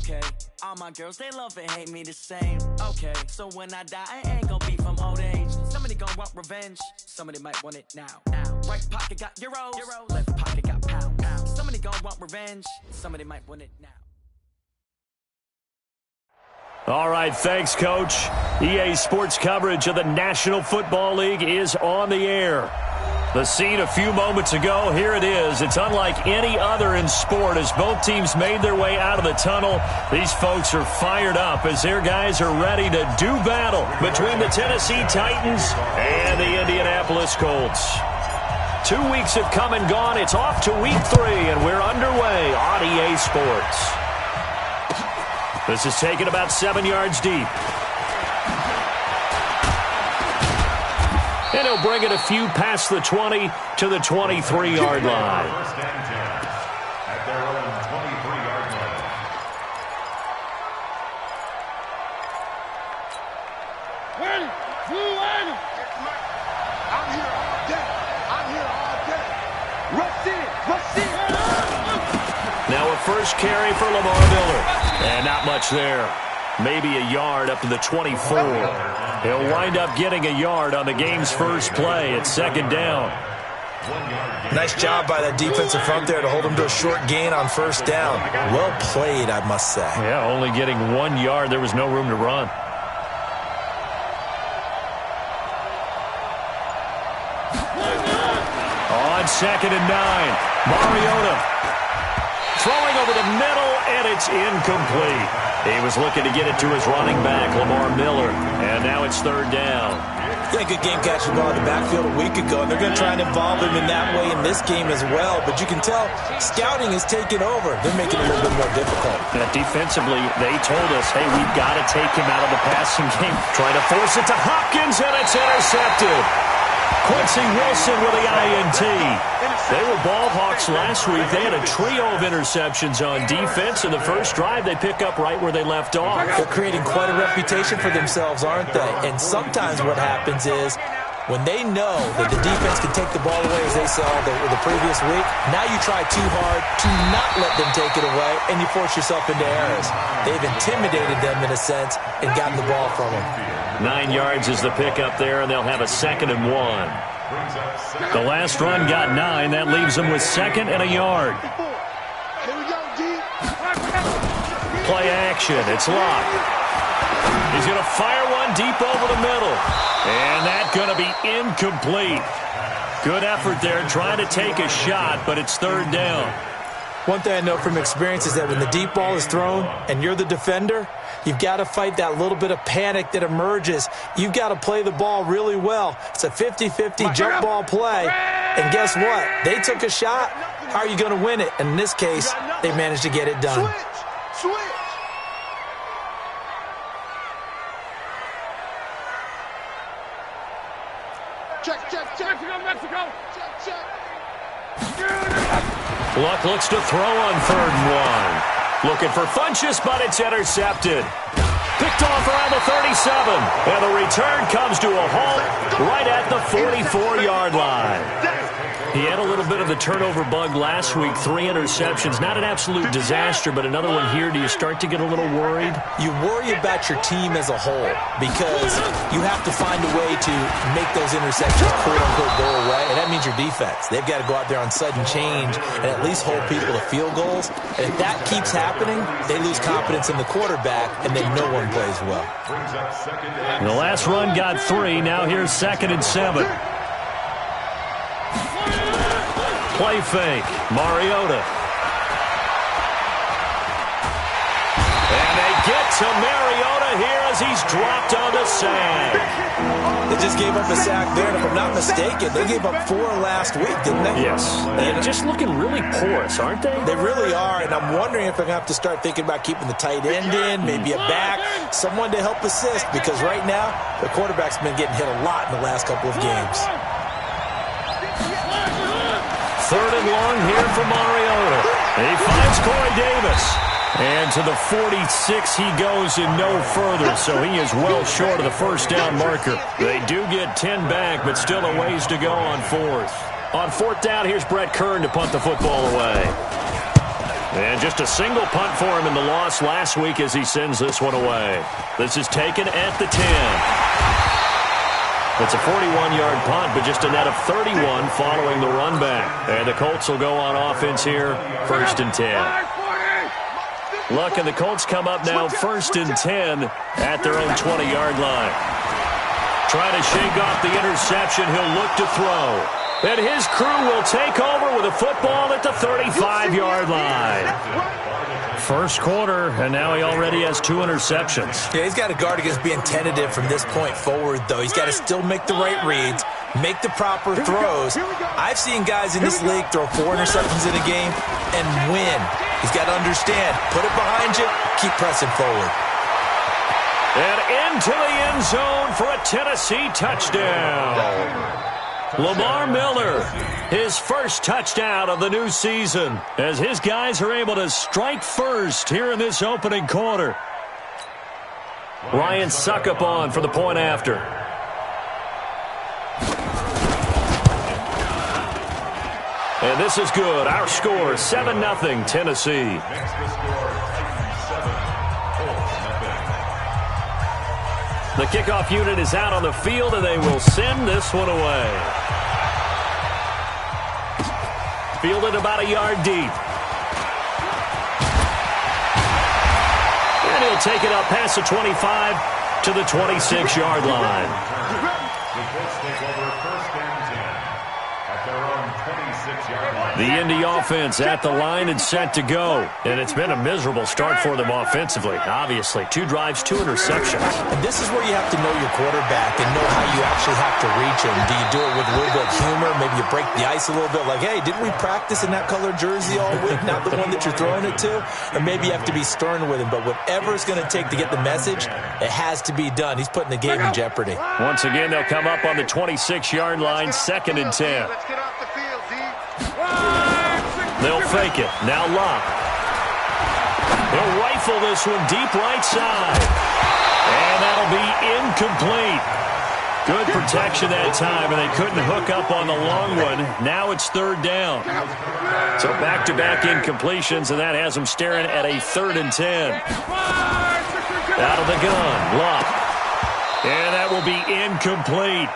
Okay, all my girls, they love and hate me the same. Okay, so when I die, I ain't gonna be from old age. Somebody gonna want revenge, somebody might want it now. Right pocket got euros, left pocket got pounds. Somebody gonna want revenge, somebody might want it now. All right, thanks, Coach. EA Sports coverage of the National Football League is on the air. The scene a few moments ago, here it is. It's unlike any other in sport as both teams made their way out of the tunnel. These folks are fired up as their guys are ready to do battle between the Tennessee Titans and the Indianapolis Colts. 2 weeks have come and gone. It's off to week 3, and we're underway on EA Sports. This is taken about 7 yards deep. And he'll bring it a few past the 20 to the 23-yard line. First and 10 at their own 23-yard line. Ready, ready. I'm here all day. I'm here all day. Rush in, rush in. Now a first carry for Lamar Miller. And not much there. Maybe a yard up to the 24. He'll wind up getting a yard on the game's first play at second down. Nice job by that defensive front there to hold him to a short gain on first down. Well played, I must say. Yeah, only getting 1 yard. There was no room to run. On 2nd and 9, Mariota throwing over the middle, and it's incomplete. He was looking to get it to his running back, Lamar Miller, and now it's third down. Yeah, good game catching ball in the backfield a week ago, and they're going to try and involve him in that way in this game as well. But you can tell scouting is taking over. They're making it a little bit more difficult. Defensively, they told us, hey, we've got to take him out of the passing game. Trying to force it to Hopkins, and it's intercepted. Quincy Wilson with the INT. They were ball hawks last week. They had a trio of interceptions on defense. In the first drive, they pick up right where they left off. They're creating quite a reputation for themselves, aren't they? And sometimes what happens is when they know that the defense can take the ball away, as they saw the previous week, now you try too hard to not let them take it away, and you force yourself into errors. They've intimidated them in a sense and gotten the ball from them. 9 yards is the pickup there, and they'll have a 2nd and 1. The last run got 9. That leaves them with 2nd and a yard. Play action. It's locked. He's going to fire one deep over the middle. And that's going to be incomplete. Good effort there trying to take a shot, but it's third down. One thing I know from experience is that when the deep ball is thrown and you're the defender, you've got to fight that little bit of panic that emerges. You've got to play the ball really well. It's a 50-50 jump ball play. And guess what? They took a shot. How are you going to win it? And in this case, they managed to get it done. Switch. Check. Mexico. Check. Luck looks to throw on 3rd and 1. Looking for Funchess, but it's intercepted. Picked off around the 37. And the return comes to a halt right at the 44-yard line. He had a little bit of the turnover bug last week. 3 interceptions. Not an absolute disaster, but another one here. Do you start to get a little worried? You worry about your team as a whole because you have to find a way to make those interceptions quote-unquote go away, and that means your defense. They've got to go out there on sudden change and at least hold people to field goals. And if that keeps happening, they lose confidence in the quarterback, and then no one plays well. The last run got 3. Now here's 2nd and 7. Play fake. Mariota. And they get to Mariota here as he's dropped on the sack. They just gave up a sack there, and if I'm not mistaken, they gave up 4 last week, didn't they? Yes. They're just looking really porous, aren't they? They really are, and I'm wondering if I'm going to have to start thinking about keeping the tight end in, maybe a back, someone to help assist, because right now, the quarterback's been getting hit a lot in the last couple of games. 3rd and long here for Mariota. He finds Corey Davis. And to the 46 he goes and no further, so he is well short of the first down marker. They do get 10 back, but still a ways to go on 4th. On 4th down, here's Brett Kern to punt the football away. And just a single punt for him in the loss last week as he sends this one away. This is taken at the 10. It's a 41-yard punt, but just a net of 31 following the run back. And the Colts will go on offense here, 1st and 10. Look, and the Colts come up now 1st and 10 at their own 20-yard line. Trying to shake off the interception, he'll look to throw. And his crew will take over with a football at the 35-yard line. First quarter, and now he already has 2 interceptions. Yeah, he's got to guard against being tentative from this point forward, though. He's got to still make the right reads, make the proper throws. I've seen guys in this league throw 4 interceptions in a game and win. He's got to understand, put it behind you, keep pressing forward. And into the end zone for a Tennessee touchdown. Lamar Miller, his first touchdown of the new season, as his guys are able to strike first here in this opening quarter. Ryan Suckup on for the point after. And this is good. Our score, 7-0 Tennessee. The kickoff unit is out on the field, and they will send this one away. Fielded about a yard deep. And he'll take it up past the 25 to the 26-yard line. The Colts take over 1st and 10 at their own 26-yard line. The Indy offense at the line and set to go. And it's been a miserable start for them offensively. Obviously, 2 drives, 2 interceptions. And this is where you have to know your quarterback and know how you actually have to reach him. Do you do it with a little bit of humor? Maybe you break the ice a little bit like, hey, didn't we practice in that colored jersey all week, not the one that you're throwing it to? Or maybe you have to be stern with him. But whatever it's going to take to get the message, it has to be done. He's putting the game in jeopardy. Once again, they'll come up on the 26-yard line, 2nd and 10. Let's get off the field, D. They'll fake it. Now Locke. He'll rifle this one deep right side. And that'll be incomplete. Good protection that time, and they couldn't hook up on the long one. Now it's 3rd down. So back-to-back incompletions, and that has them staring at a 3rd and 10. Out of the gun, Locke. And that will be incomplete.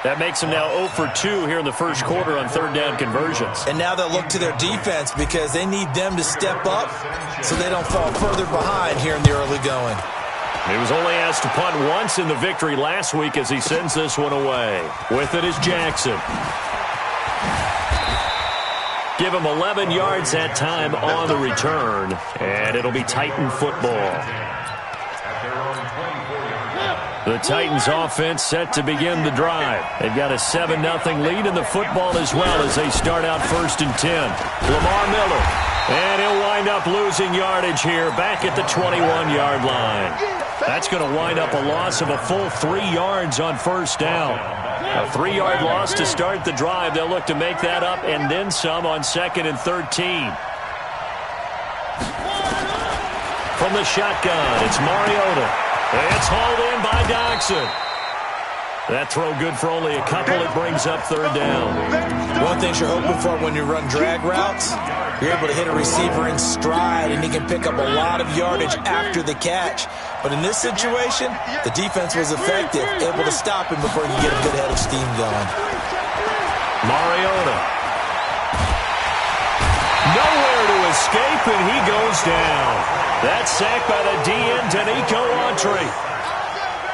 That makes them now 0 for 2 here in the first quarter on 3rd down conversions. And now they'll look to their defense because they need them to step up so they don't fall further behind here in the early going. He was only asked to punt once in the victory last week as he sends this one away. With it is Jackson. Give him 11 yards that time on the return, and it'll be Titan football. The Titans offense set to begin the drive. They've got a 7-0 lead in the football as well as they start out 1st and 10. Lamar Miller. And he'll wind up losing yardage here back at the 21-yard line. That's going to wind up a loss of a full 3 yards on 1st down. A 3-yard loss to start the drive. They'll look to make that up and then some on 2nd and 13. From the shotgun, it's Mariota. It's hauled in by Doxson. That throw good for only a couple. It brings up 3rd down. One thing you're hoping for when you run drag routes, you're able to hit a receiver in stride, and he can pick up a lot of yardage after the catch. But in this situation, the defense was effective, able to stop him before he could get a good head of steam going. Mariota. Nowhere to escape, and he goes down. That's sacked by the DN, Danico Autry.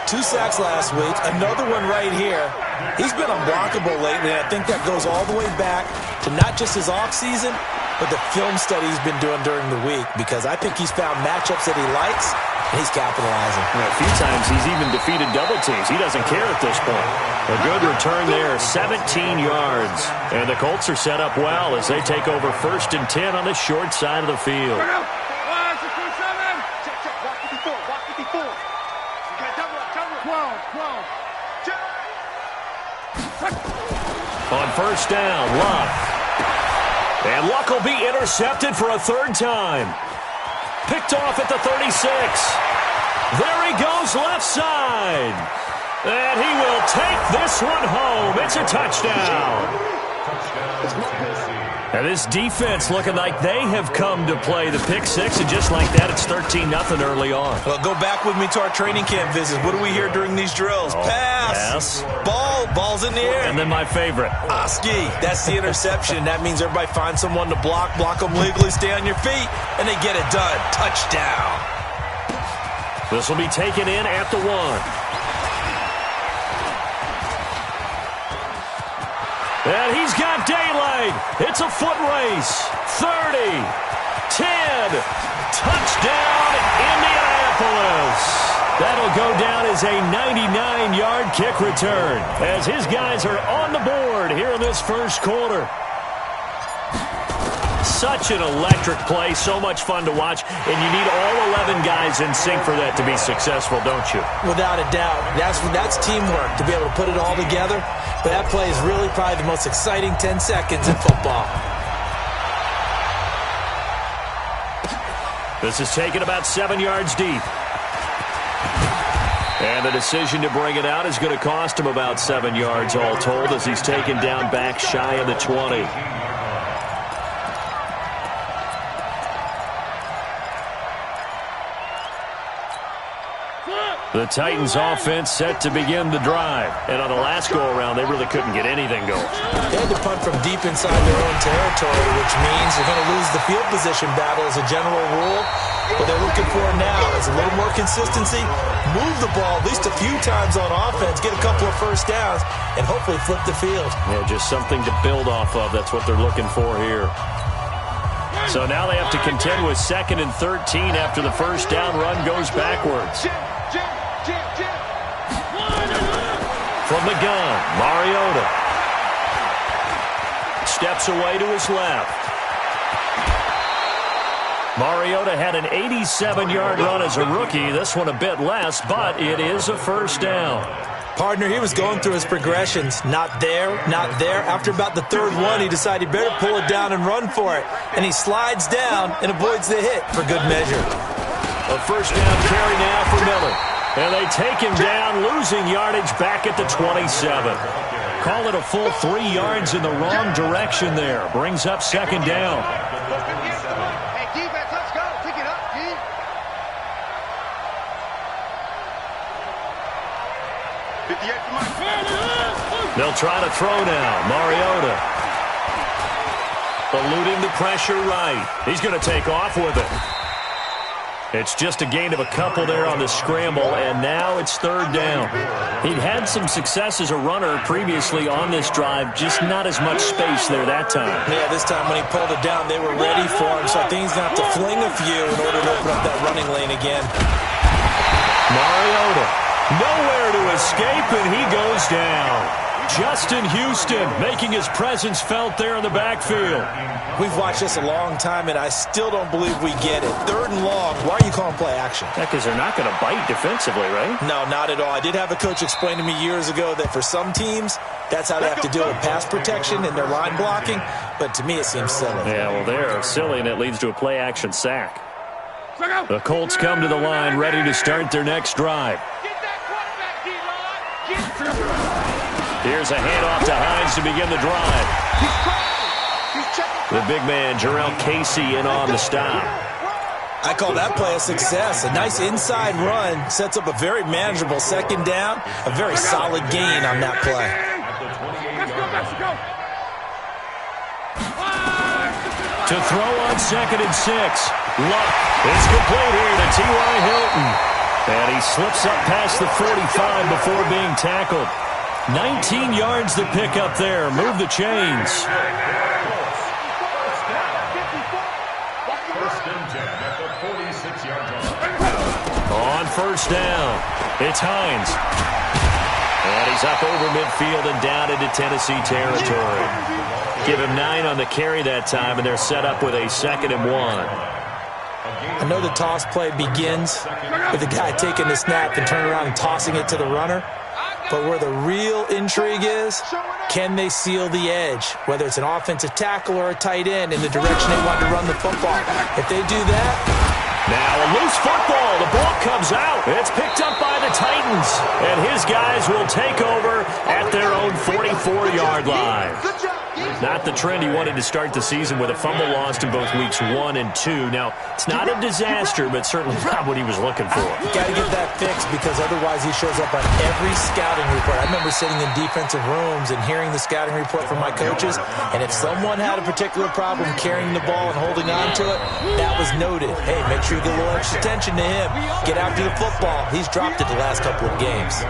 2 sacks last week, another one right here. He's been unblockable lately, and I think that goes all the way back to not just his offseason, but the film study he's been doing during the week, because I think he's found matchups that he likes, and he's capitalizing. A few times he's even defeated double teams. He doesn't care at this point. A good return there, 17 yards. And the Colts are set up well as they take over 1st and 10 on the short side of the field. On 1st down, Luck. And Luck will be intercepted for a 3rd time. Picked off at the 36. There he goes left side. And he will take this one home. It's a touchdown. Touchdown, Tennessee. And this defense looking like they have come to play. The pick six, and just like that, it's 13-0 early on. Well, go back with me to our training camp visits. What do we hear during these drills? Pass. Ball's in the air. And then my favorite. Oski. That's the interception. That means everybody finds someone to block them legally, stay on your feet, and they get it done. Touchdown. This will be taken in at the 1. And he's got daylight. It's a foot race. 30, 10, touchdown, Indianapolis. That'll go down as a 99-yard kick return as his guys are on the board here in this first quarter. Such an electric play, so much fun to watch, and you need all 11 guys in sync for that to be successful, don't you? Without a doubt. That's teamwork, to be able to put it all together. But that play is really probably the most exciting 10 seconds in football. This is taken about 7 yards deep. And the decision to bring it out is going to cost him about 7 yards all told as he's taken down back shy of the 20. The Titans offense set to begin the drive. And on the last go-around, they really couldn't get anything going. They had to punt from deep inside their own territory, which means they're going to lose the field position battle as a general rule. What they're looking for now is a little more consistency, move the ball at least a few times on offense, get a couple of first downs, and hopefully flip the field. Yeah, just something to build off of. That's what they're looking for here. So now they have to contend with 2nd and 13 after the first down run goes backwards. From the gun, Mariota steps away to his left. Mariota had an 87-yard run as a rookie. This one a bit less, but it is a first down. Partner, he was going through his progressions. Not there, not there. After about the third one, he decided he better pull it down and run for it. And he slides down and avoids the hit for good measure. A first down carry now for Miller. And they take him down, losing yardage back at the 27. Call it a full 3 yards in the wrong direction there. Brings up 2nd down. Hey, defense, let's go. Pick it up, D. They'll try to throw now. Mariota eluding the pressure right. He's going to take off with it. It's just a gain of a couple there on the scramble, and now it's 3rd down. He'd had some success as a runner previously on this drive, just not as much space there that time. Yeah, this time when he pulled it down, they were ready for him, so I think he's going to have to fling a few in order to open up that running lane again. Mariota, nowhere to escape, and he goes down. Justin Houston making his presence felt there in the backfield. We've watched this a long time, and I still don't believe we get it. 3rd and long. Why are you calling play action? Yeah, because they're not going to bite defensively, right? No, not at all. I did have a coach explain to me years ago that for some teams, that's how they have to deal with pass protection and their line blocking. But to me, it seems silly. Yeah, well, they're silly, and it leads to a play action sack. The Colts come to the line, ready to start their next drive. Here's a handoff to Hines to begin the drive. The big man, Jarrell Casey, in on the stop. I call that play a success. A nice inside run sets up a very manageable 2nd down. A very solid gain on that play. To throw on 2nd and 6. Luck is complete here to T.Y. Hilton. And he slips up past the 45 before being tackled. 19 yards to pick up there. Move the chains. On first down, it's Hines. And he's up over midfield and down into Tennessee territory. Give him 9 on the carry that time, and they're set up with a 2nd and 1. I know the toss play begins with the guy taking the snap and turning around and tossing it to the runner. But where the real intrigue is, can they seal the edge? Whether it's an offensive tackle or a tight end in the direction they want to run the football. If they do that... Now a loose football. The ball comes out. It's picked up by the Titans. And his guys will take over at their own 44-yard line. Not the trend he wanted to start the season with a fumble lost in both weeks 1 and 2. Now, it's not a disaster, but certainly not what he was looking for. Got to get that fixed because otherwise he shows up on every scouting report. I remember sitting in defensive rooms and hearing the scouting report from my coaches, and if someone had a particular problem carrying the ball and holding on to it, that was noted. Hey, make sure you get a little extra attention to him. Get after the football. He's dropped it the last couple of games.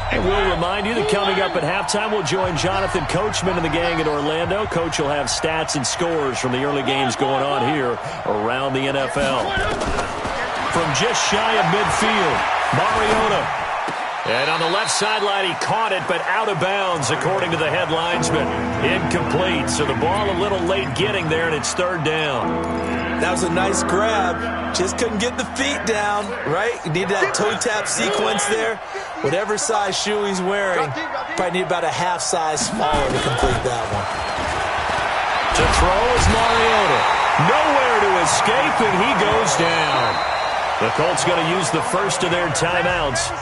And we'll remind you that coming up at halftime, we'll join Jonathan Coachman and the gang in Orlando. Coach will have stats and scores from the early games going on here around the NFL. From just shy of midfield, Mariota. And on the left sideline, he caught it, but out of bounds, according to the head linesman. Incomplete, so the ball a little late getting there, and it's third down. That was a nice grab. Just couldn't get the feet down, right? You need that toe tap sequence there. Whatever size shoe he's wearing, probably need about a half size smaller to complete that one. To throw is Mariota. Nowhere to escape, and he goes down. The Colts going to use the first of their timeouts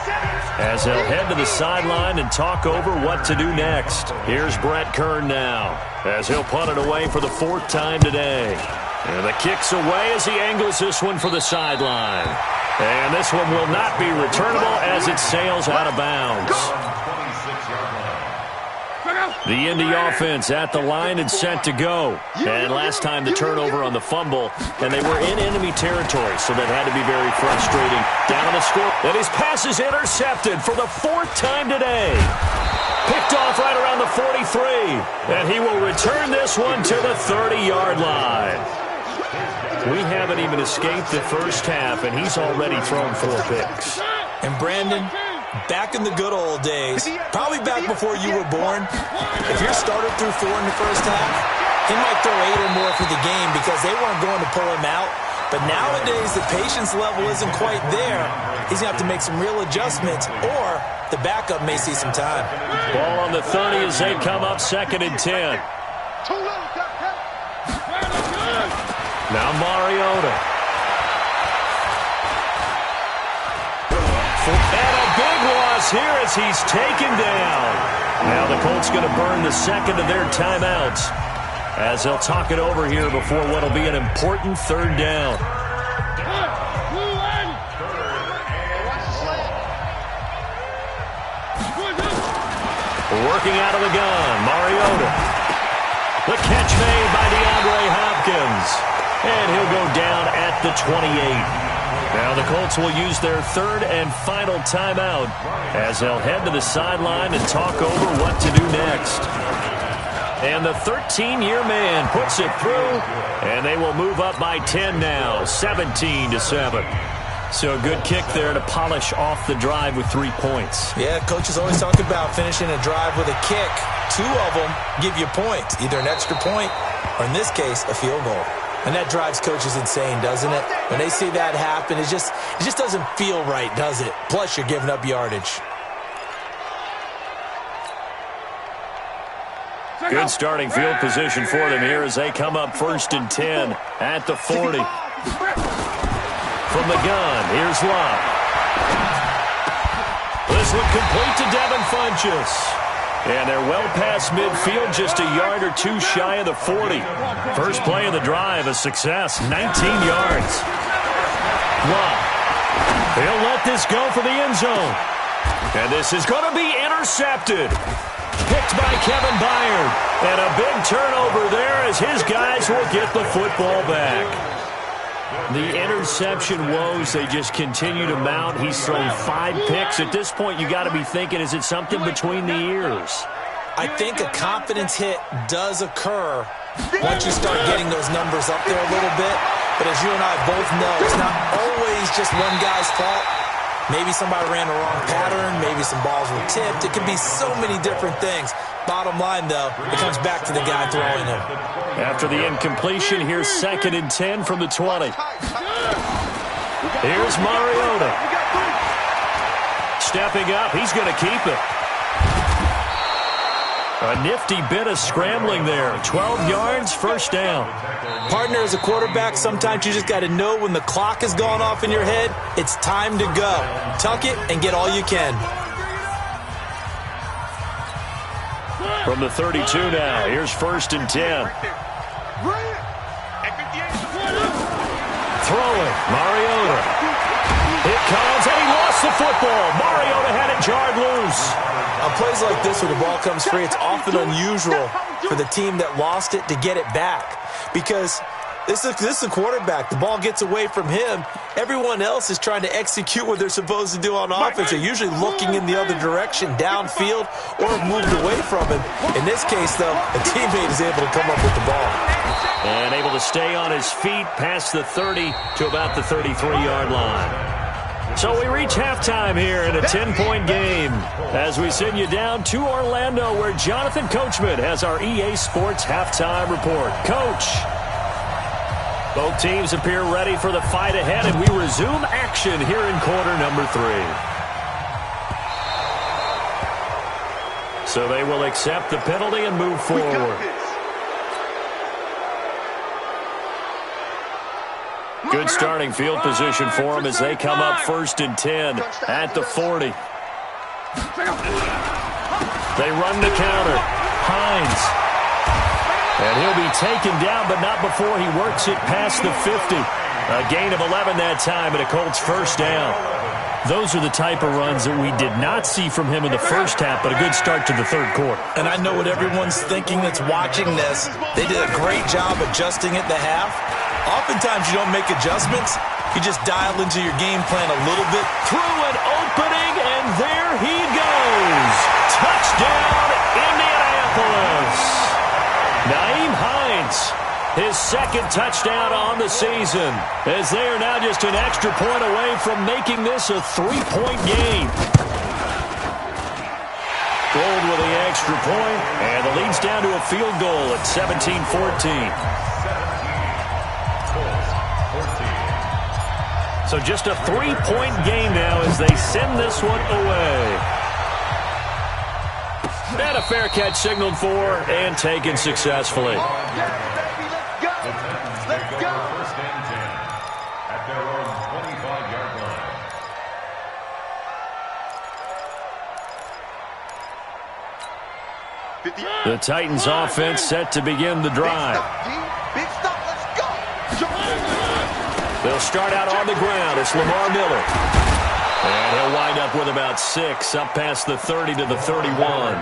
as they'll head to the sideline and talk over what to do next. Here's Brett Kern now as he'll punt it away for the 4th time today. And the kick's away as he angles this one for the sideline. And this one will not be returnable as it sails out of bounds. The Indy offense at the line and set to go. And last time the turnover on the fumble, and they were in enemy territory, so that had to be very frustrating. Down the score, and his pass is intercepted for the 4th time today. Picked off right around the 43, and he will return this one to the 30-yard line. We haven't even escaped the first half, and he's already thrown 4 picks. And Brandon, back in the good old days, probably back before you were born, if your starter threw 4 in the first half, he might throw 8 or more for the game because they weren't going to pull him out. But nowadays, the patience level isn't quite there. He's going to have to make some real adjustments, or the backup may see some time. Ball on the 30 as they come up 2nd and 10. Now Mariota. And a big loss here as he's taken down. Now the Colts going to burn the 2nd of their timeouts as they'll talk it over here before what will be an important 3rd down. Working out of the gun, Mariota. The catch made by DeAndre Hopkins. And he'll go down at the 28. Now the Colts will use their 3rd and final timeout as they'll head to the sideline and talk over what to do next. And the 13-year man puts it through, and they will move up by 10 now, 17-7. So a good kick there to polish off the drive with 3 points. Yeah, coaches always talk about finishing a drive with a kick. 2 of them give you points, either an extra point or, in this case, a field goal. And that drives coaches insane, doesn't it? When they see that happen, it just doesn't feel right, does it? Plus, you're giving up yardage. Good starting field position for them here as they come up 1st and 10 at the 40. From the gun, here's Love. This one complete to Devin Funchess. And they're well past midfield, just a yard or 2 shy of the 40. First play of the drive, a success, 19 yards. Love. They'll let this go for the end zone. And this is going to be intercepted. Picked by Kevin Byard. And a big turnover there as his guys will get the football back. The interception woes, they just continue to mount. He's thrown 5 picks. At this point, you got to be thinking, is it something between the ears? I think a confidence hit does occur once you start getting those numbers up there a little bit. But as you and I both know, it's not always just one guy's fault. Maybe somebody ran the wrong pattern. Maybe some balls were tipped. It could be so many different things. Bottom line, though, it comes back to the guy throwing them. After the incompletion, here's 2nd and 10 from the 20. Here's Mariota. Stepping up, he's going to keep it. A nifty bit of scrambling there. 12 yards, 1st down. Partner, as a quarterback, sometimes you just got to know when the clock has gone off in your head, it's time to go. Tuck it and get all you can. From the 32 now, here's 1st and 10. Throwing, Mariota. It comes, and he lost the football. Mariota had it jarred loose. On plays like this where the ball comes free, it's often unusual for the team that lost it to get it back. Because this is the quarterback. The ball gets away from him. Everyone else is trying to execute what they're supposed to do on offense. They're usually looking in the other direction, downfield, or moved away from him. In this case, though, a teammate is able to come up with the ball. And able to stay on his feet past the 30 to about the 33-yard line. So we reach halftime here in a 10-point game as we send you down to Orlando where Jonathan Coachman has our EA Sports halftime report. Coach, both teams appear ready for the fight ahead, and we resume action here in quarter number 3. So they will accept the penalty and move forward. Good starting field position for them as they come up 1st and 10 at the 40. They run the counter. Hines. And he'll be taken down, but not before he works it past the 50. A gain of 11 that time, and a Colts 1st down. Those are the type of runs that we did not see from him in the first half, but a good start to the 3rd quarter. And I know what everyone's thinking that's watching this. They did a great job adjusting at the half. Oftentimes you don't make adjustments. You just dial into your game plan a little bit. Through an opening, and there he goes. Touchdown, Indianapolis. Nyheim Hines, his 2nd touchdown on the season, as they are now just an extra point away from making this a 3-point game. Gold with the extra point, and the lead's down to a field goal at 17-14. So just a 3-point game now as they send this one away. And a fair catch signaled for and taken successfully. Let's go. 1st and 10 at their own 25-yard line. The Titans offense set to begin the drive. Big stop, let's go. They'll start out on the ground. It's Lamar Miller. And he'll wind up with about 6, up past the 30 to the 31.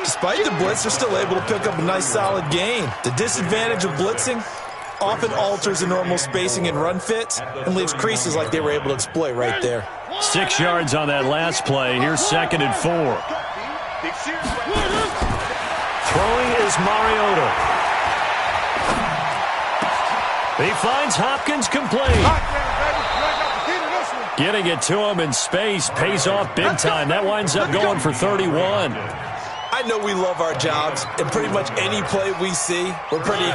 Despite the blitz, they're still able to pick up a nice, solid gain. The disadvantage of blitzing often alters the normal spacing and run fits and leaves creases like they were able to exploit right there. 6 yards on that last play. Here's 2nd and 4. Throwing is Mariota. He finds Hopkins complete. Getting it to him in space pays off big time. That winds up going for 31. I know we love our jobs, and pretty much any play we see, we're pretty,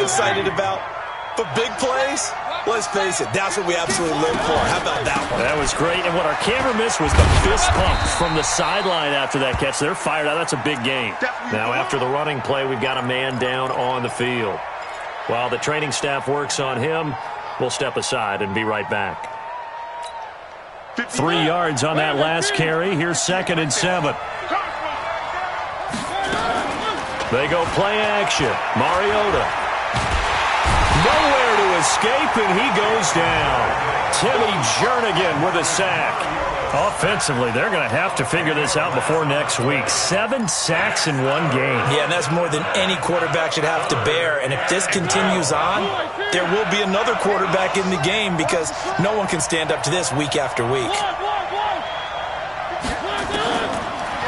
excited about. But big plays, let's face it, that's what we absolutely live for. How about that one? That was great, and what our camera missed was the fist pump from the sideline after that catch. They're fired out. That's a big game. Now, after the running play, we've got a man down on the field. While the training staff works on him, we'll step aside and be right back. 3 yards on that last carry. Here's 2nd and 7. They go play action. Mariota. Nowhere to escape, and he goes down. Timmy Jernigan with a sack. Offensively, they're going to have to figure this out before next week. 7 sacks in one game. Yeah, and that's more than any quarterback should have to bear. And if this continues on, there will be another quarterback in the game because no one can stand up to this week after week.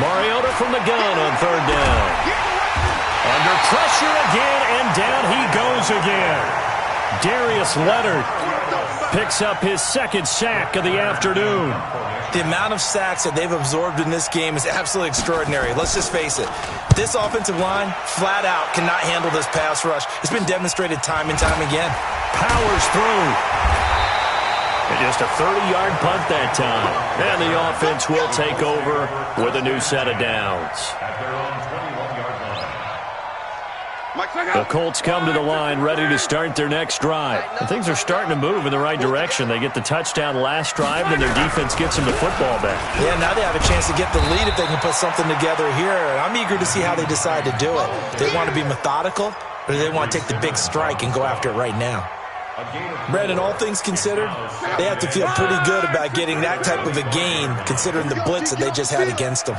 Mariota from the gun on 3rd down. Under pressure again, and down he goes again. Darius Leonard picks up his 2nd sack of the afternoon. The amount of sacks that they've absorbed in this game is absolutely extraordinary. Let's just face it. This offensive line, flat out, cannot handle this pass rush. It's been demonstrated time and time again. Powers through. And just a 30-yard punt that time. And the offense will take over with a new set of downs. At their own 21-yard line. The Colts come to the line ready to start their next drive. And things are starting to move in the right direction. They get the touchdown last drive, and their defense gets them the football back. Yeah, now they have a chance to get the lead if they can put something together here. And I'm eager to see how they decide to do it. Do they want to be methodical, or do they want to take the big strike and go after it right now? Brandon, all things considered, they have to feel pretty good about getting that type of a gain, considering the blitz that they just had against them.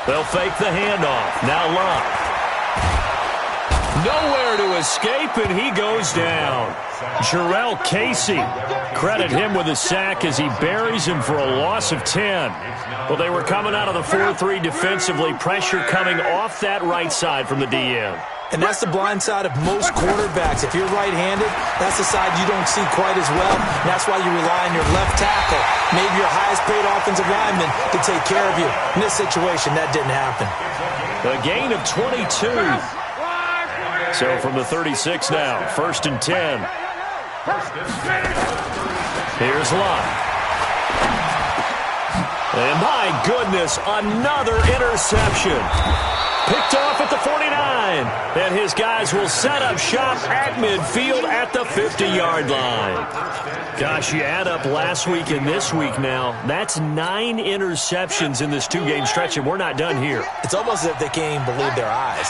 They'll fake the handoff. Now Love. Nowhere to escape, and he goes down. Jarrell Casey, credit him with a sack as he buries him for a loss of 10. Well, they were coming out of the 4-3 defensively. Pressure coming off that right side from the DM. And that's the blind side of most quarterbacks. If you're right-handed, that's the side you don't see quite as well. And that's why you rely on your left tackle, maybe your highest-paid offensive lineman, to take care of you. In this situation, that didn't happen. A gain of 22. So from the 36 now, 1st and 10. Here's Love. And my goodness, another interception. Picked off at the 49. And his guys will set up shop at midfield at the 50-yard line. Gosh, you add up last week and this week now. That's 9 interceptions in this 2-game stretch, and we're not done here. It's almost as if they can't even believe their eyes.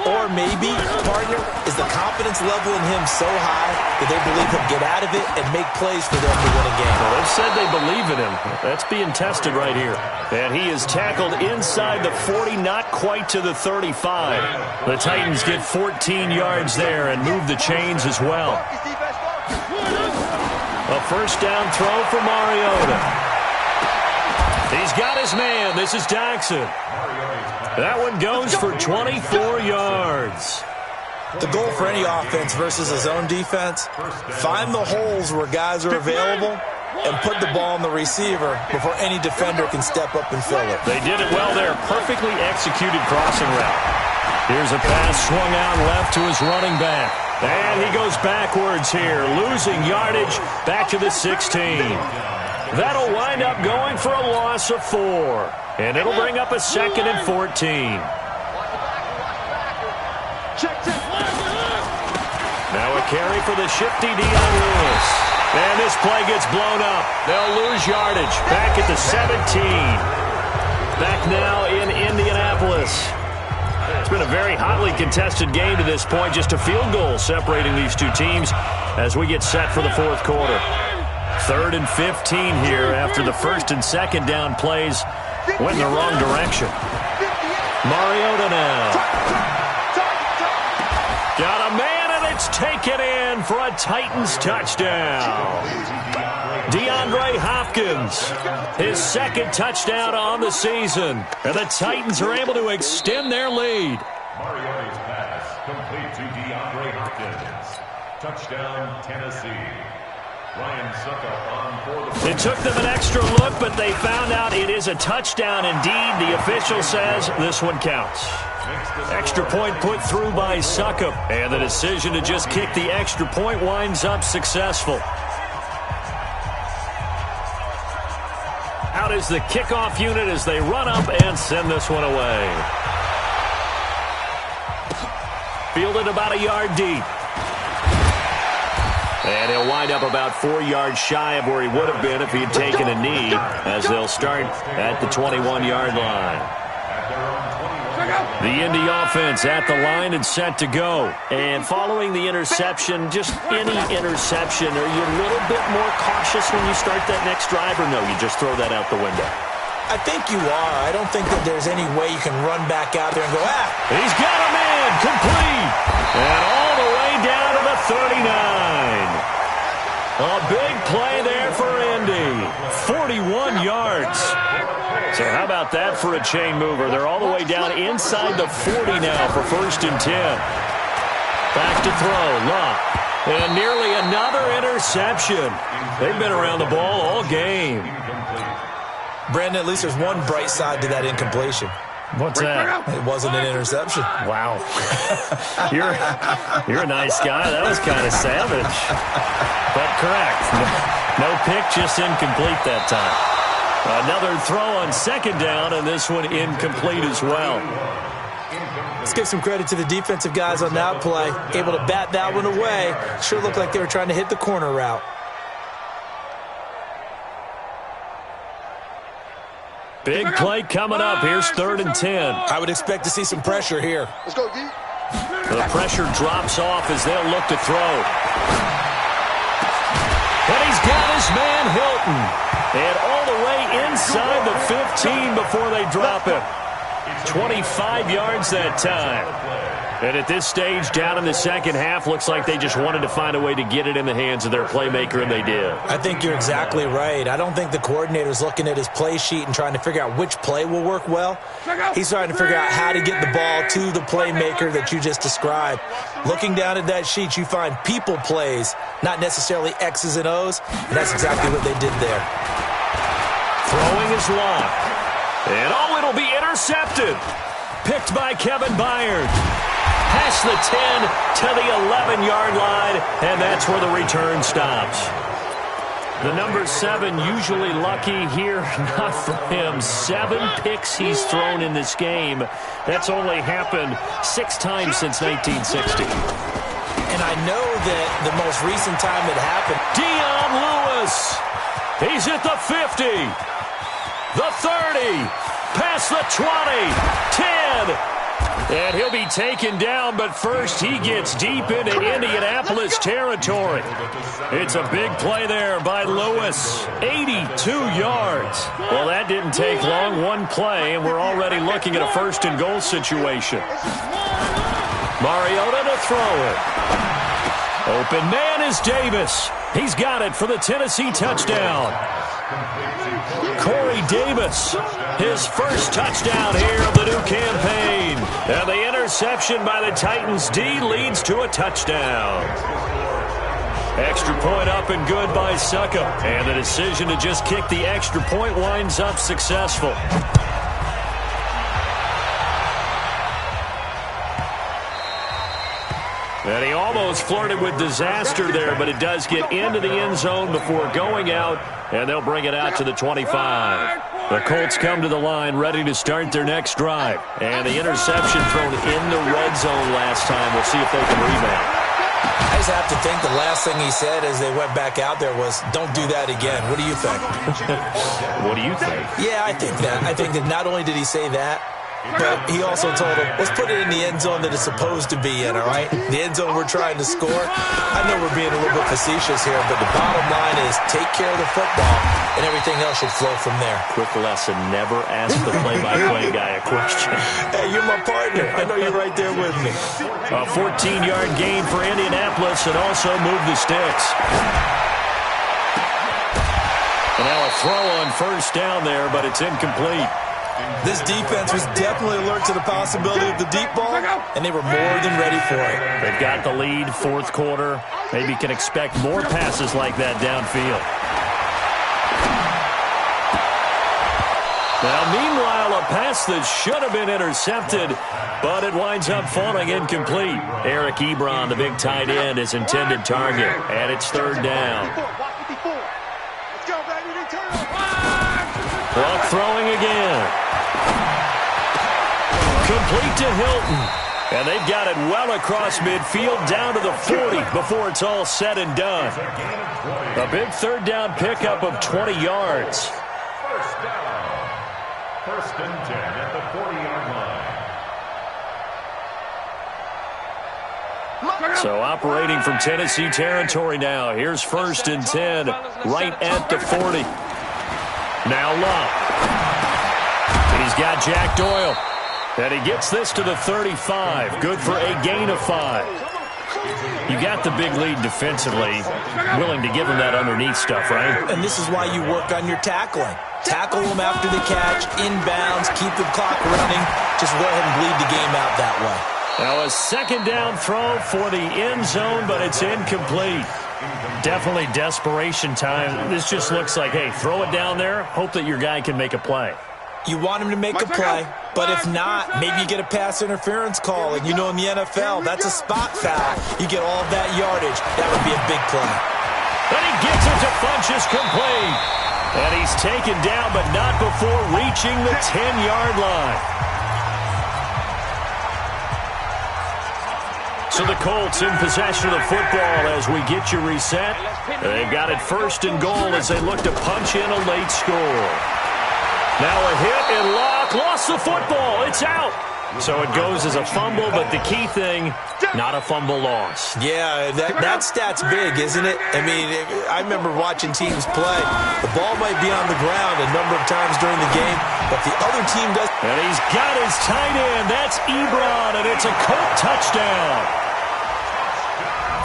Or maybe, partner, is the confidence level in him so high that they believe he'll get out of it and make plays for them to win a game. Well, they've said they believe in him. That's being tested right here. And he is tackled inside the 40, not quite to the 35. The Titans get 14 yards there and move the chains as well. A first down throw for Mariota. He's got his man. This is Jackson. That one goes for 24 yards. The goal for any offense versus a zone defense, find the holes where guys are available and put the ball on the receiver before any defender can step up and fill it. They did it well there. Perfectly executed crossing route. Here's a pass swung out left to his running back. And he goes backwards here, losing yardage back to the 16. That'll wind up going for a loss of 4. And it'll bring up a 2nd and 14. Now a carry for the shifty Dion Lewis. And this play gets blown up. They'll lose yardage back at the 17. Back now in Indianapolis. It's been a very hotly contested game to this point. Just a field goal separating these two teams as we get set for the 4th quarter. 3rd and 15 here after the 1st and 2nd down plays went in the wrong direction. Mariota now. Got a man, and it's taken in for a Titans touchdown. DeAndre Hopkins, his 2nd touchdown on the season. And the Titans are able to extend their lead. Mariota's pass complete to DeAndre Hopkins. Touchdown, Tennessee. Ryan Suckup on for the... It took them an extra look, but they found out it is a touchdown indeed. The official says this one counts. Extra point put through by Suckup. And the decision to just kick the extra point winds up successful. Out is the kickoff unit as they run up and send this one away. Fielded about a yard deep. And he'll wind up about 4 yards shy of where he would have been if he had taken a knee, as they'll start at the 21-yard line. The Indy offense at the line and set to go. And following the interception, just any interception, are you a little bit more cautious when you start that next drive, or no, you just throw that out the window? I think you are. I don't think that there's any way you can run back out there and go, He's got a man, complete. And all the way down to the 39. A big play there for Indy. 41 yards. So how about that for a chain mover? They're all the way down inside the 40 now for 1st and 10. Back to throw, Love. And nearly another interception. They've been around the ball all game. Brandon, at least there's one bright side to that incompletion. What's that? It wasn't an interception. Wow. You're a nice guy. That was kind of savage. But correct. No pick, just incomplete that time. Another throw on 2nd down, and this one incomplete as well. Let's give some credit to the defensive guys on that play. Able to bat that one away. Sure looked like they were trying to hit the corner route. Big play coming up. Here's 3rd and 10. I would expect to see some pressure here. Let's go, D. The pressure drops off as they'll look to throw. And he's got his man Hilton. And all the way inside the 15 before they drop him. 25 yards that time. And at this stage, down in the second half, looks like they just wanted to find a way to get it in the hands of their playmaker, and they did. I think you're exactly right. I don't think the coordinator's looking at his play sheet and trying to figure out which play will work well. He's trying to figure out how to get the ball to the playmaker that you just described. Looking down at that sheet, you find people plays, not necessarily X's and O's, and that's exactly what they did there. Throwing is locked. And it'll be intercepted. Picked by Kevin Byard. Past the 10 to the 11-yard line, and that's where the return stops. The number 7 usually lucky here, not for him. 7 picks he's thrown in this game. That's only happened 6 times since 1960. And I know that the most recent time it happened. Dion Lewis. He's at the 50. The 30. Past the 20. 10. And he'll be taken down, but first he gets deep into Indianapolis territory. It's a big play there by Lewis. 82 yards. Well, that didn't take long. One play, and we're already looking at a 1st and goal situation. Mariota to throw it. Open man is Davis. He's got it for the Tennessee touchdown. Corey Davis, his first touchdown here of the new campaign. And the interception by the Titans D leads to a touchdown. Extra point up and good by Succa. And the decision to just kick the extra point winds up successful. And he almost flirted with disaster there, but it does get into the end zone before going out, and they'll bring it out to the 25. The Colts come to the line ready to start their next drive. And the interception thrown in the red zone last time. We'll see if they can rebound. I just have to think the last thing he said as they went back out there was, don't do that again. What do you think? What do you think? Yeah, I think that. I think that not only did he say that, but he also told him, let's put it in the end zone that it's supposed to be in, all right? The end zone we're trying to score. I know we're being a little bit facetious here, but the bottom line is take care of the football, and everything else should flow from there. Quick lesson, never ask the play-by-play guy a question. Hey, you're my partner. I know you're right there with me. A 14-yard gain for Indianapolis and also move the sticks. And now a throw on 1st down there, but it's incomplete. This defense was definitely alert to the possibility of the deep ball, and they were more than ready for it. They've got the lead, 4th quarter. Maybe can expect more passes like that downfield. Now, meanwhile, a pass that should have been intercepted, but it winds up falling incomplete. Eric Ebron, the big tight end, is intended target, and it's 3rd down. Clock throwing again. Complete to Hilton. And they've got it well across midfield down to the 40 before it's all said and done. A big 3rd down pickup of 20 yards. 1st down. 1st and 10 at the 40-yard line. So operating from Tennessee territory now. Here's 1st and 10 right at the 40. Now Love. And he's got Jack Doyle. And he gets this to the 35. Good for a gain of 5. You got the big lead defensively. Willing to give him that underneath stuff, right? And this is why you work on your tackling. Tackle them after the catch, inbounds, keep the clock running. Just go ahead and bleed the game out that way. Now a 2nd down throw for the end zone, but it's incomplete. Definitely desperation time. This just looks like, hey, throw it down there, hope that your guy can make a play. You want him to make a play, but if not, maybe you get a pass interference call. And you know in the NFL, that's a spot foul. You get all that yardage. That would be a big play. And he gets it to Funchess complete. And he's taken down, but not before reaching the 10-yard line. So the Colts in possession of the football as we get you reset. They've got it first and goal as they look to punch in a late score. Now a hit and Locke lost the football. It's out. So it goes as a fumble, but the key thing, not a fumble loss. Yeah, that stat's big, isn't it? I mean, I remember watching teams play. The ball might be on the ground a number of times during the game, but the other team does. And he's got his tight end. That's Ebron, and it's a Colt touchdown.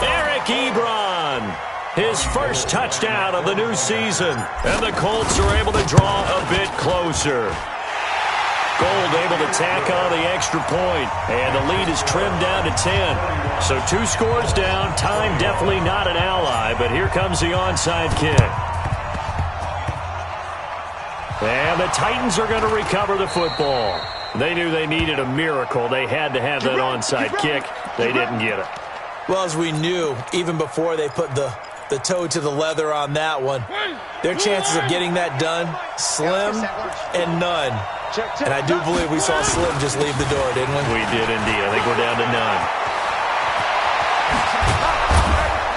Eric Ebron, his first touchdown of the new season. And the Colts are able to draw a bit closer. Gold able to tack on the extra point, and the lead is trimmed down to 10. So 2 scores down, time definitely not an ally, but here comes the onside kick. And the Titans are going to recover the football. They knew they needed a miracle. They had to have that onside kick. They didn't get it. Well, as we knew, even before they put the toe to the leather on that one, their chances of getting that done, slim and none. And I do believe we saw Slim just leave the door, didn't we? We did indeed. I think we're down to none.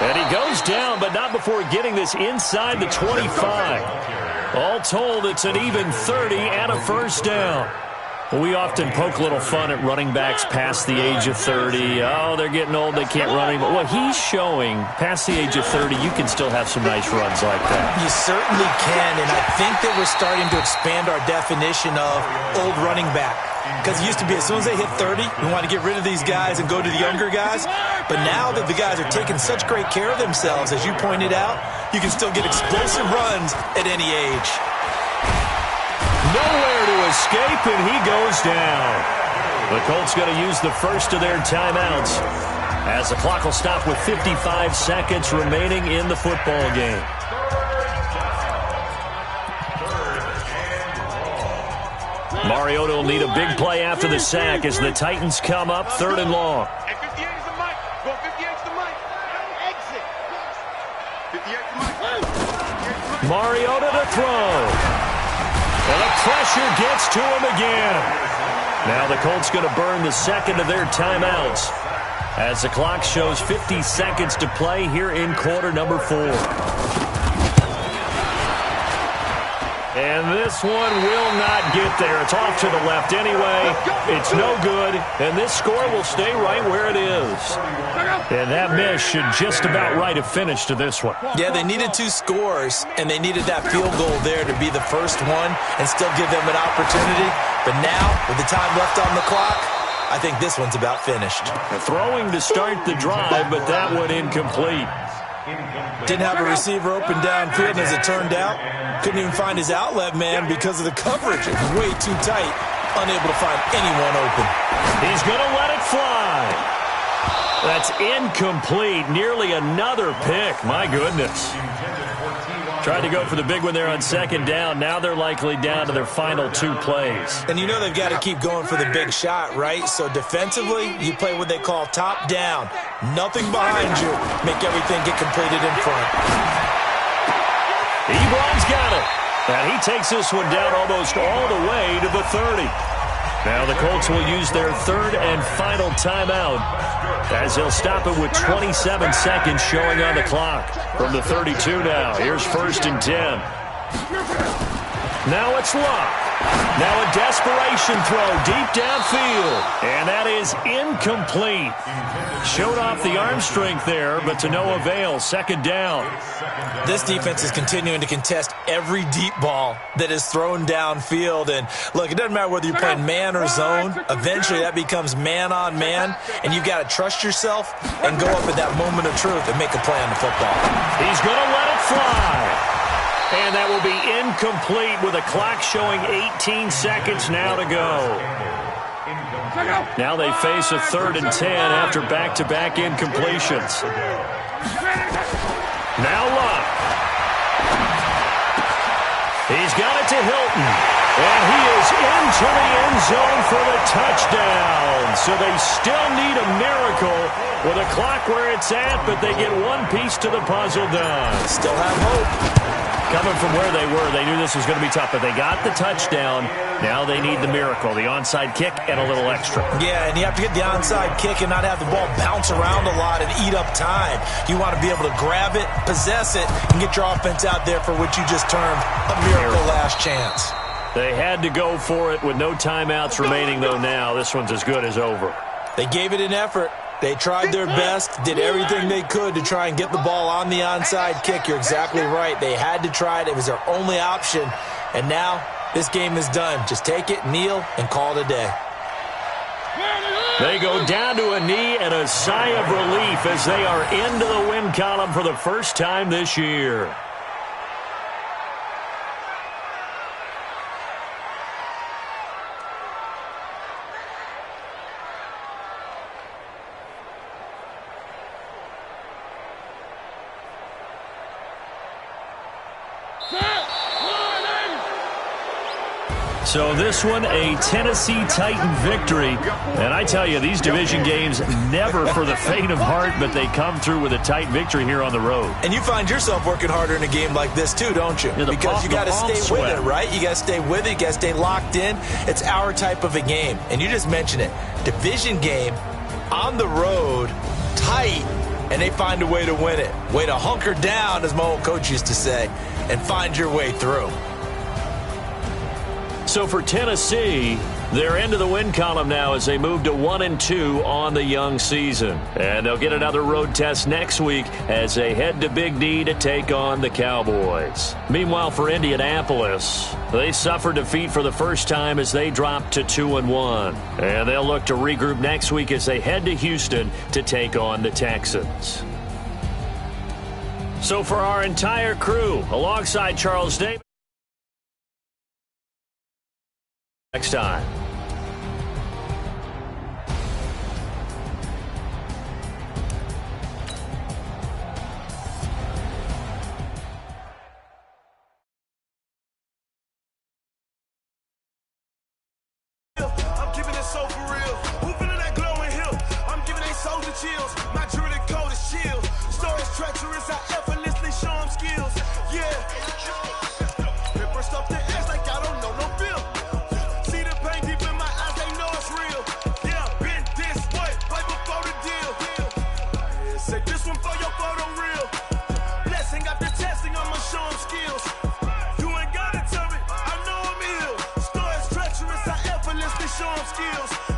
And he goes down, but not before getting this inside the 25. All told, it's an even 30 and a first down. We often poke a little fun at running backs past the age of 30. Oh, they're getting old, they can't run anymore. Well, he's showing past the age of 30, you can still have some nice runs like that. You certainly can, and I think that we're starting to expand our definition of old running back. Because it used to be as soon as they hit 30, we want to get rid of these guys and go to the younger guys. But now that the guys are taking such great care of themselves, as you pointed out, you can still get explosive runs at any age. Nowhere to escape, and he goes down. The Colts going to use the first of their timeouts as the clock will stop with 55 seconds remaining in the football game. Mariota will need a big play after the sack as the Titans come up 3rd and long. Hey, 58 is the mic. Go 58 is the mic. Exit. 58 is the mic. Mariota to throw. And the pressure gets to him again. Now the Colts going to burn the second of their timeouts as the clock shows 50 seconds to play here in quarter number 4. And this one will not get there. It's off to the left anyway. It's no good. And this score will stay right where it is. And that miss should just about right have finished to this one. Yeah, they needed 2 scores, and they needed that field goal there to be the first one and still give them an opportunity. But now, with the time left on the clock, I think this one's about finished. Throwing to start the drive, but that one incomplete. Didn't have a receiver open downfield, as it turned out. Couldn't even find his outlet man because of the coverage. It was way too tight. Unable to find anyone open. He's going to let it fly. That's incomplete. Nearly another pick. My goodness. Tried to go for the big one there on 2nd down. Now they're likely down to their final 2 plays. And you know they've got to keep going for the big shot, right? So defensively, you play what they call top down. Nothing behind you. Make everything get completed in front. Ebron's got it. And he takes this one down almost all the way to the 30. Now the Colts will use their 3rd and final timeout as they'll stop it with 27 seconds showing on the clock. From the 32 now, here's 1st and 10. Now it's Locke. Now a desperation throw deep downfield. And that is incomplete. Showed off the arm strength there, but to no avail. 2nd down. This defense is continuing to contest every deep ball that is thrown downfield. And look, it doesn't matter whether you're playing man or zone. Eventually that becomes man on man. And you've got to trust yourself and go up at that moment of truth and make a play on the football. He's going to let it fly. And that will be incomplete with a clock showing 18 seconds now to go. Now they face a 3rd and 10 after back-to-back incompletions. Now Locke. He's got it to Hilton. And he is into the end zone for the touchdown. So they still need a miracle with a clock where it's at, but they get one piece to the puzzle done. Still have hope. Coming from where they were, they knew this was going to be tough, but they got the touchdown. Now they need the miracle, the onside kick and a little extra. Yeah, and you have to get the onside kick and not have the ball bounce around a lot and eat up time. You want to be able to grab it, possess it, and get your offense out there for what you just termed a miracle last chance. They had to go for it with no timeouts remaining, though, now. This one's as good as over. They gave it an effort. They tried their best, did everything they could to try and get the ball on the onside kick. You're exactly right. They had to try it. It was their only option. And now this game is done. Just take it, kneel, and call it a day. They go down to a knee and a sigh of relief as they are into the win column for the first time this year. So this one, a Tennessee Titan victory. And I tell you, these division games, never for the faint of heart, but they come through with a tight victory here on the road. And you find yourself working harder in a game like this too, don't you? Yeah, because you got to stay with it, right? You got to stay with it. You got to stay locked in. It's our type of a game. And you just mentioned it. Division game, on the road, tight, and they find a way to win it. Way to hunker down, as my old coach used to say, and find your way through. So for Tennessee, they're into the win column now as they move to 1-2 on the young season. And they'll get another road test next week as they head to Big D to take on the Cowboys. Meanwhile, for Indianapolis, they suffered defeat for the first time as they dropped to 2-1. And they'll look to regroup next week as they head to Houston to take on the Texans. So for our entire crew, alongside Charles Davis, next time. I'm giving it so for real. Who feeling that glowing hill? I'm giving they soldier chills. My jewelry code is chill. Stories treacherous, I effortlessly show them skills. Yeah. Paper stuff the edge like I don't know no bill. See the pain deep in my eyes, they know it's real. Yeah, been this way before the deal. Say this one for your photo real. Blessing after testing, I'ma show them skills. You ain't gotta tell me, I know I'm ill. Stories treacherous, I effortlessly show them skills.